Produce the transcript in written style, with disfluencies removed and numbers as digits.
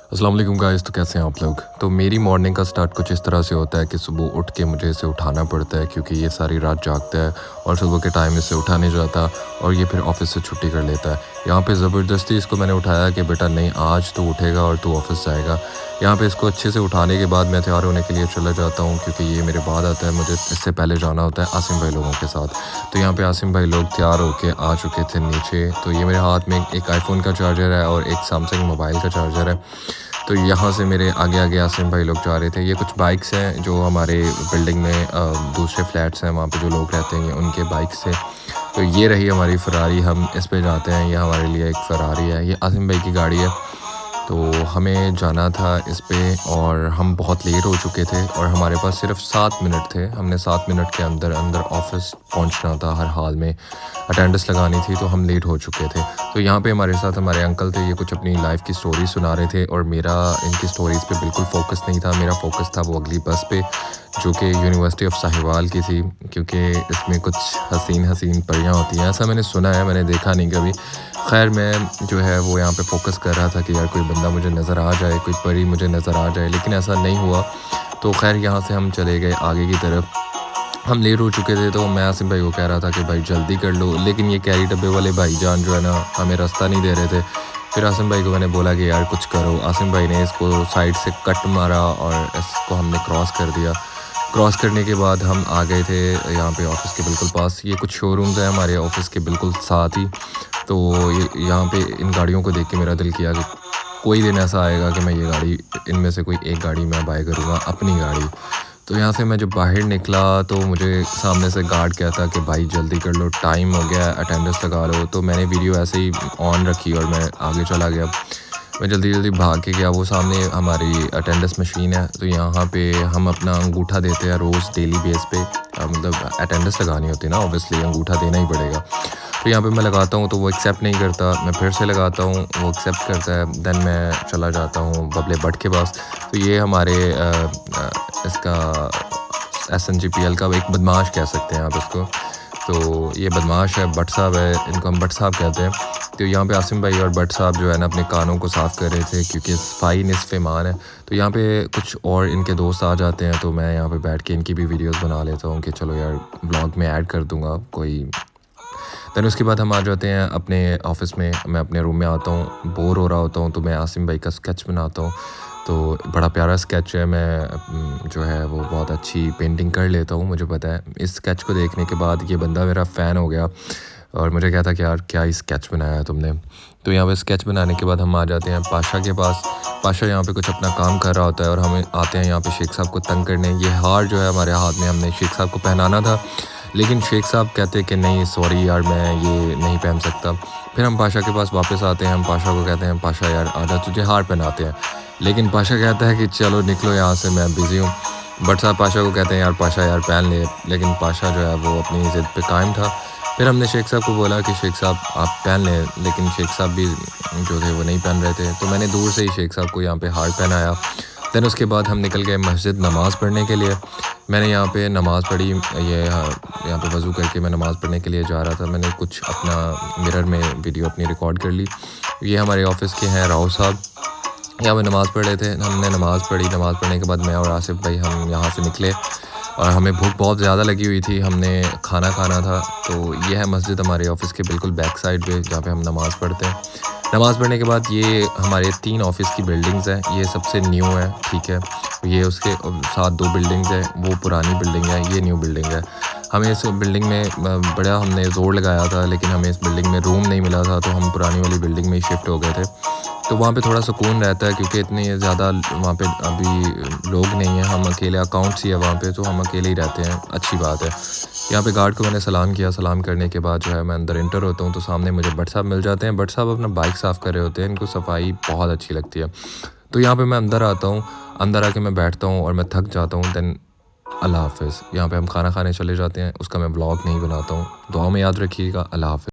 अस्सलाम वालेकुम गाइस। तो कैसे हैं आप लोग। तो मेरी मॉर्निंग का स्टार्ट कुछ इस तरह से होता है कि सुबह उठ के मुझे इसे उठाना पड़ता है क्योंकि ये सारी रात जागता है और सुबह के टाइम इसे उठा नहीं जाता और ये फिर ऑफिस से छुट्टी कर लेता है। यहाँ पे ज़बरदस्ती इसको मैंने उठाया कि बेटा नहीं, आज तो उठेगा और तू ऑफिस जाएगा। यहाँ पे इसको अच्छे से उठाने के बाद मैं तैयार होने के लिए चला जाता हूँ क्योंकि ये मेरे बाद आता है। मुझे इससे पहले जाना होता है आसिम भाई लोगों के साथ। तो यहाँ पे आसिम भाई लोग तैयार होके आ चुके थे नीचे। तो ये मेरे हाथ में एक आईफोन का चार्जर है और एक सैमसंग मोबाइल का चार्जर है। तो यहाँ से मेरे आगे आगे आसिम भाई लोग जा रहे थे। ये कुछ बाइक्स हैं जो हमारे बिल्डिंग में दूसरे फ्लैट्स हैं वहाँ पे जो लोग रहते हैं उनके बाइक्स से। तो ये रही हमारी फ़रारी, हम इस पे जाते हैं। ये हमारे लिए एक फ़रारी है, ये आसिम भाई की गाड़ी है। तो हमें जाना था इस पे और हम बहुत लेट हो चुके थे और हमारे पास सिर्फ 7 मिनट थे। हमने 7 मिनट के अंदर अंदर ऑफिस पहुंचना था, हर हाल में अटेंडेंस लगानी थी। तो हम लेट हो चुके थे। तो यहाँ पे हमारे साथ हमारे अंकल थे। ये कुछ अपनी लाइफ की स्टोरी सुना रहे थे और मेरा इनकी स्टोरीज़ पे बिल्कुल फ़ोकस नहीं था। मेरा फ़ोकस था वो अगली बस पे जो कि यूनिवर्सिटी ऑफ साहिवाल की थी, क्योंकि इसमें कुछ हसीन हसीन परियाँ होती हैं, ऐसा मैंने सुना है, मैंने देखा नहीं कभी। खैर मैं जो है वो यहाँ पे फ़ोकस कर रहा था कि यार कोई बंदा मुझे नज़र आ जाए, कोई परी मुझे नज़र आ जाए, लेकिन ऐसा नहीं हुआ। तो खैर यहाँ से हम चले गए आगे की तरफ। हम लेट हो चुके थे तो मैं आसिम भाई को कह रहा था कि भाई जल्दी कर लो, लेकिन ये कैरी डब्बे वाले भाईजान जो है ना हमें रास्ता नहीं दे रहे थे। फिर आसिम भाई को मैंने बोला कि यार कुछ करो। आसिम भाई ने इसको साइड से कट मारा और इसको हमने क्रॉस कर दिया। क्रॉस करने के बाद हम आ गए थे यहाँ पे ऑफिस के बिल्कुल पास। ये कुछ शोरूम्स हैं हमारे ऑफिस के बिल्कुल साथ ही। तो ये यहाँ पे इन गाड़ियों को देख के मेरा दिल किया कि कोई दिन ऐसा आएगा कि मैं ये गाड़ी, इनमें से कोई एक गाड़ी मैं बाय करूँगा, अपनी गाड़ी। तो यहाँ से मैं जब बाहर निकला तो मुझे सामने से गार्ड कहता कि भाई जल्दी कर लो, टाइम हो गया, अटेंडेंस लगा लो। तो मैंने वीडियो ऐसे ही ऑन रखी और मैं आगे चला गया। मैं जल्दी जल्दी भाग के गया। वो सामने हमारी अटेंडेंस मशीन है। तो यहाँ पे हम अपना अंगूठा देते हैं रोज़ डेली बेस पे। मतलब अटेंडेंस लगानी होती है ना, ऑब्वियसली अंगूठा देना ही पड़ेगा। तो यहाँ पे मैं लगाता हूँ तो वो एक्सेप्ट नहीं करता। मैं फिर से लगाता हूँ, वो एक्सेप्ट करता है। देन मैं चला जाता हूँ बबले भट्ट के पास। तो ये हमारे इसका SNGPL का एक बदमाश कह सकते हैं आप इसको। तो ये बदमाश है, भट्ट साहब है, इनको हम भट्ट साहब कहते हैं। तो यहाँ पे आसिम भाई और भट्ट साहब जो है ना अपने कानों को साफ़ कर रहे थे क्योंकि सफाई निस्फ़ ईमान है। तो यहाँ पे कुछ और इनके दोस्त आ जाते हैं तो मैं यहाँ पे बैठ के इनकी भी वीडियोस बना लेता हूँ कि चलो यार ब्लॉग में ऐड कर दूँगा कोई। देन उसके बाद हम आ जाते हैं अपने ऑफ़िस में। मैं अपने रूम में आता हूँ, बोर हो रहा होता हूँ तो मैं आसिम भाई का स्केच बनाता हूँ। तो बड़ा प्यारा स्केच है। मैं जो है वो बहुत अच्छी पेंटिंग कर लेता हूँ, मुझे पता है। इस स्केच को देखने के बाद ये बंदा मेरा फ़ैन हो गया और मुझे कहता कि यार क्या ही स्केच बनाया है तुमने। तो यहाँ पे स्केच बनाने के बाद हम आ जाते हैं पाशा के पास। पाशा यहाँ पे कुछ अपना काम कर रहा होता है और हमें आते हैं यहाँ पे शेख साहब को तंग करने। ये हार जो है हमारे हाथ में हमने शेख साहब को पहनाना था, लेकिन शेख साहब कहते हैं कि नहीं सॉरी यार मैं ये नहीं पहन सकता। फिर हम पाशा के पास वापस आते हैं। हम पाशा को कहते हैं पाशा यार आजा तुझे हार पहनाते हैं, लेकिन पाशा कहता है कि चलो निकलो यहाँ से, मैं बिज़ी हूँ। बट साहब पाशा को कहते हैं यार पाशा यार पहन ले, लेकिन पाशा जो है वो अपनी ज़िद पे कायम था। फिर हमने शेख साहब को बोला कि शेख साहब आप पहन लें, लेकिन शेख साहब भी जो थे वो नहीं पहन रहे थे। तो मैंने दूर से ही शेख साहब को यहाँ पे हार पहनाया। दैन उसके बाद हम निकल गए मस्जिद नमाज़ पढ़ने के लिए। मैंने यहाँ पे नमाज़ पढ़ी। ये यहाँ पे वज़ू करके मैं नमाज़ पढ़ने के लिए जा रहा था। मैंने कुछ अपना मिरर में वीडियो अपनी रिकॉर्ड कर ली। ये हमारे ऑफ़िस के हैं राव साहब, यहाँ पे नमाज़ पढ़ रहे थे। हमने नमाज़ पढ़ी। नमाज़ पढ़ने के बाद मैं और आसिफ भाई हम यहाँ से निकले और हमें भूख बहुत ज़्यादा लगी हुई थी, हमने खाना खाना था। तो ये है मस्जिद हमारे ऑफ़िस के बिल्कुल बैक साइड पे जहाँ पे हम नमाज़ पढ़ते हैं। नमाज़ पढ़ने के बाद ये हमारे 3 ऑफ़िस की बिल्डिंग्स हैं। ये सबसे न्यू है, ठीक है। ये उसके साथ 2 बिल्डिंग्स हैं, वो पुरानी बिल्डिंग है, ये न्यू बिल्डिंग है। हमें इस बिल्डिंग में बड़ा हमने ज़ोर लगाया था, लेकिन हमें इस बिल्डिंग में रूम नहीं मिला था, तो हम पुरानी वाली बिल्डिंग में ही शिफ्ट हो गए थे। तो वहाँ पे थोड़ा सुकून रहता है क्योंकि इतने ज़्यादा वहाँ पे अभी लोग नहीं हैं। हम अकेले, अकाउंट्स ही है वहाँ पे, तो हम अकेले ही रहते हैं, अच्छी बात है। यहाँ पे गार्ड को मैंने सलाम किया। सलाम करने के बाद जो है मैं अंदर एंटर होता हूँ तो सामने मुझे भट्ट साहब मिल जाते हैं। भट्ट साहब अपना बाइक साफ़ कर रहे होते हैं, इनको सफाई बहुत अच्छी लगती है। तो यहाँ पे मैं अंदर आता हूँ, अंदर आके मैं बैठता हूँ और मैं थक जाता हूँ। देन अल्लाह हाफ़िज़। यहाँ पे हम खाना खाने चले जाते हैं, उसका मैं व्लॉग नहीं बनाता हूँ। दुआ में याद रखिएगा। अल्लाह हाफ़िज़।